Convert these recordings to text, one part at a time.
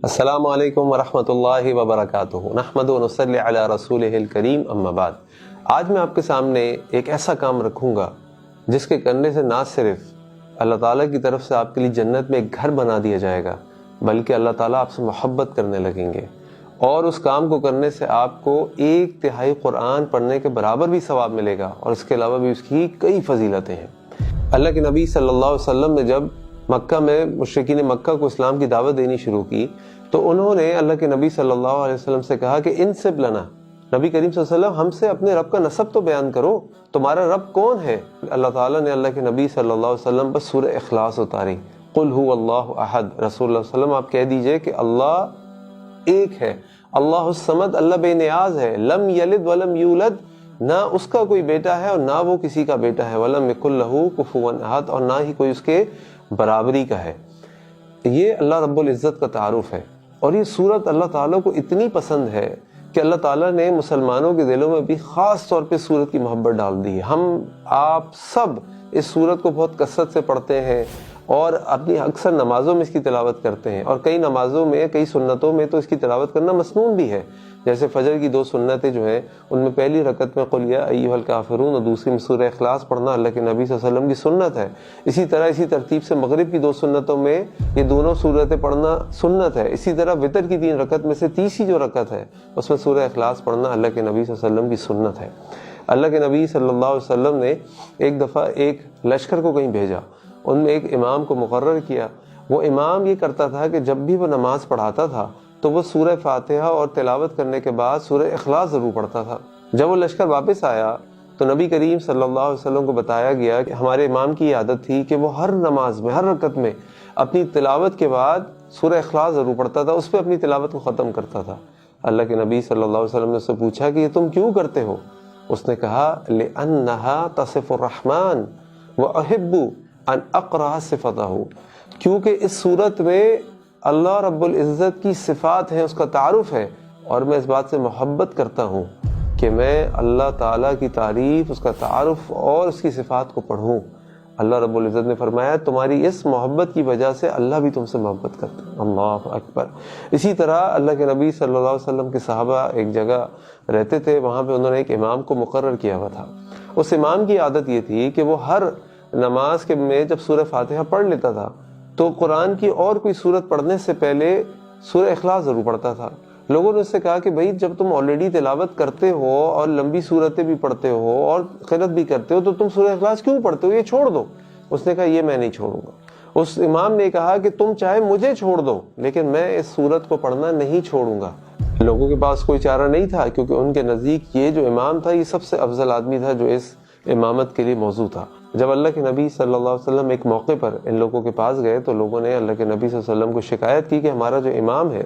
السلام علیکم ورحمۃ اللہ وبرکاتہ، نحمد و نصلی علی رسولہ الکریم، اما بعد۔ آج میں آپ کے سامنے ایک ایسا کام رکھوں گا جس کے کرنے سے نہ صرف اللہ تعالیٰ کی طرف سے آپ کے لیے جنت میں ایک گھر بنا دیا جائے گا، بلکہ اللہ تعالیٰ آپ سے محبت کرنے لگیں گے، اور اس کام کو کرنے سے آپ کو 1/3 قرآن پڑھنے کے برابر بھی ثواب ملے گا، اور اس کے علاوہ بھی اس کی کئی فضیلتیں ہیں۔ اللہ کے نبی صلی اللہ علیہ وسلم نے جب مکہ میں مشرکین مکہ کو اسلام کی دعوت دینی شروع کی تو انہوں نے اللہ کے نبی صلی اللہ علیہ وسلم سے کہا کہ انسب لنا، نبی کریم صلی اللہ علیہ وسلم ہم سے اپنے رب کا نسب تو بیان کرو، تمہارا رب کون ہے؟ اللہ تعالیٰ نے اللہ کے نبی صلی اللہ علیہ وسلم پر سورہ اخلاص اتاری، قل هو اللہ احد۔ رسول اللہ صلی اللہ علیہ وسلم آپ کہہ دیجئے کہ اللہ ایک ہے، اللہ الصمد، اللہ بے نیاز ہے، لم یلد ولم یولد، نہ اس کا کوئی بیٹا ہے اور نہ وہ کسی کا بیٹا ہے، ولم یکن لہ کفوا احد، اور نہ ہی کوئی اس کے برابری کا ہے۔ یہ اللہ رب العزت کا تعارف ہے، اور یہ صورت اللہ تعالیٰ کو اتنی پسند ہے کہ اللہ تعالیٰ نے مسلمانوں کے دلوں میں بھی خاص طور پہ صورت کی محبت ڈال دی ہے۔ ہم آپ سب اس صورت کو بہت کثرت سے پڑھتے ہیں اور اپنی اکثر نمازوں میں اس کی تلاوت کرتے ہیں، اور کئی نمازوں میں، کئی سنتوں میں تو اس کی تلاوت کرنا مسنون بھی ہے، جیسے فجر کی 2 سنتیں جو ہیں ان میں پہلی رکعت میں قل یا ایھا الکافرون اور دوسری میں سورہ اخلاص پڑھنا اللہ کے نبی صلی اللہ علیہ وسلم کی سنت ہے۔ اسی طرح اسی ترتیب سے مغرب کی 2 سنتوں میں یہ دونوں سورتیں پڑھنا سنت ہے۔ اسی طرح وتر کی 3 رکعت میں سے تیسری جو رکعت ہے اس میں سورہ اخلاص پڑھنا اللہ کے نبی صلی اللہ علیہ وسلم کی سنت ہے۔ اللہ کے نبی صلی اللہ علیہ وسلم نے ایک دفعہ ایک لشکر کو کہیں بھیجا، ان میں ایک امام کو مقرر کیا۔ وہ امام یہ کرتا تھا کہ جب بھی وہ نماز پڑھاتا تھا تو وہ سورہ فاتحہ اور تلاوت کرنے کے بعد سورہ اخلاص ضرور پڑھتا تھا۔ جب وہ لشکر واپس آیا تو نبی کریم صلی اللہ علیہ وسلم کو بتایا گیا کہ ہمارے امام کی عادت تھی کہ وہ ہر نماز میں، ہر رکعت میں اپنی تلاوت کے بعد سورہ اخلاص ضرور پڑھتا تھا، اس پہ اپنی تلاوت کو ختم کرتا تھا۔ اللہ کے نبی صلی اللہ علیہ وسلم نے اس سے پوچھا کہ یہ تم کیوں کرتے ہو؟ اس نے کہا لِأَنَّهَا تَصِفُ الرَّحْمَنَ وَأُحِبُّ أَنْ أَقْرَأَ صِفَتَهُ، کیونکہ اس صورت میں اللہ رب العزت کی صفات ہیں، اس کا تعارف ہے، اور میں اس بات سے محبت کرتا ہوں کہ میں اللہ تعالیٰ کی تعریف، اس کا تعارف اور اس کی صفات کو پڑھوں۔ اللہ رب العزت نے فرمایا تمہاری اس محبت کی وجہ سے اللہ بھی تم سے محبت کرتا ہے۔ اللہ اکبر۔ اسی طرح اللہ کے نبی صلی اللہ علیہ وسلم کے صحابہ ایک جگہ رہتے تھے، وہاں پہ انہوں نے ایک امام کو مقرر کیا ہوا تھا۔ اس امام کی عادت یہ تھی کہ وہ ہر نماز کے میں جب سورہ فاتحہ پڑھ لیتا تھا تو قرآن کی اور کوئی سورت پڑھنے سے پہلے سورہ اخلاص ضرور پڑھتا تھا۔ لوگوں نے اس سے کہا کہ بھائی جب تم آلریڈی تلاوت کرتے ہو اور لمبی صورتیں بھی پڑھتے ہو اور قرأت بھی کرتے ہو تو تم سورہ اخلاص کیوں پڑھتے ہو؟ یہ چھوڑ دو۔ اس نے کہا یہ میں نہیں چھوڑوں گا۔ اس امام نے کہا کہ تم چاہے مجھے چھوڑ دو لیکن میں اس صورت کو پڑھنا نہیں چھوڑوں گا۔ لوگوں کے پاس کوئی چارہ نہیں تھا، کیونکہ ان کے نزدیک یہ جو امام تھا یہ سب سے افضل آدمی تھا جو اس امامت کے لیے موضوع تھا۔ جب اللہ کے نبی صلی اللہ علیہ وسلم ایک موقع پر ان لوگوں کے پاس گئے تو لوگوں نے اللہ کے نبی صلی اللہ علیہ وسلم کو شکایت کی کہ ہمارا جو امام ہے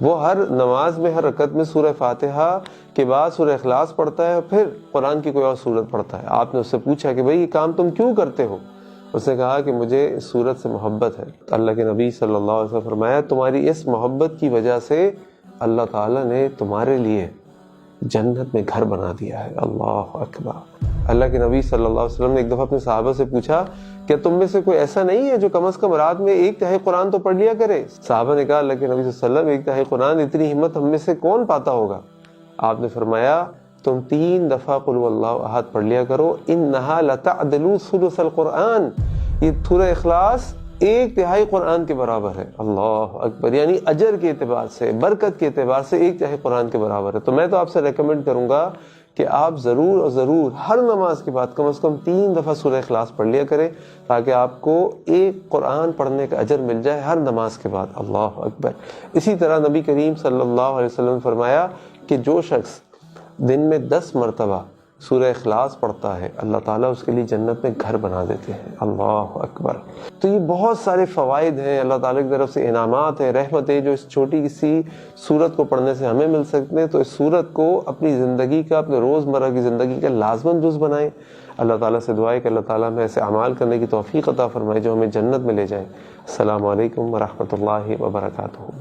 وہ ہر نماز میں، ہر رکعت میں سورہ فاتحہ کے بعد سورہ اخلاص پڑھتا ہے، پھر قرآن کی کوئی اور سورت پڑھتا ہے۔ آپ نے اس سے پوچھا کہ بھئی یہ کام تم کیوں کرتے ہو؟ اس نے کہا کہ مجھے اس سورت سے محبت ہے۔ اللہ کے نبی صلی اللہ علیہ وسلم فرمایا تمہاری اس محبت کی وجہ سے اللہ تعالیٰ نے تمہارے لیے جنت میں گھر بنا دیا ہے۔ اللہ اکبر۔ اللہ کے نبی صلی اللہ علیہ وسلم نے ایک دفعہ اپنے صحابہ سے پوچھا کہ تم میں سے کوئی ایسا نہیں ہے جو کم از کم رات میں 1/3 قرآن تو پڑھ لیا کرے؟ صحابہ نے کہا اللہ کے نبی صلی اللہ علیہ وسلم 1/3 قرآن، اتنی ہمت ہم میں سے کون پاتا ہوگا؟ آپ نے فرمایا تم 3 دفعہ قل هو اللہ احد پڑھ لیا کرو، انہا لتعدل ثلث القرآن، یہ سورہ اخلاص 1/3 قرآن کے برابر ہے۔ اللہ اکبر۔ یعنی اجر کے اعتبار سے، برکت کے اعتبار سے 1/3 قرآن کے برابر ہے۔ تو میں تو آپ سے ریکمینڈ کروں گا کہ آپ ضرور اور ضرور ہر نماز کے بعد کم از کم 3 دفعہ سورہ اخلاص پڑھ لیا کریں تاکہ آپ کو 1 قرآن پڑھنے کا اجر مل جائے ہر نماز کے بعد۔ اللہ اکبر۔ اسی طرح نبی کریم صلی اللہ علیہ وسلم نے فرمایا کہ جو شخص دن میں 10 مرتبہ سورہ اخلاص پڑھتا ہے اللہ تعالیٰ اس کے لیے جنت میں گھر بنا دیتے ہیں۔ اللہ اکبر۔ تو یہ بہت سارے فوائد ہیں، اللہ تعالیٰ کی طرف سے انعامات ہیں، رحمتیں جو اس چھوٹی سی سورت کو پڑھنے سے ہمیں مل سکتے ہیں۔ تو اس سورت کو اپنی زندگی کا، اپنے روزمرہ کی زندگی کا لازماً جز بنائیں۔ اللہ تعالیٰ سے دعائیں کہ اللہ تعالیٰ میں ایسے اعمال کرنے کی توفیق عطا فرمائے جو ہمیں جنت میں لے جائیں۔ السلام علیکم ورحمۃ اللہ وبرکاتہ۔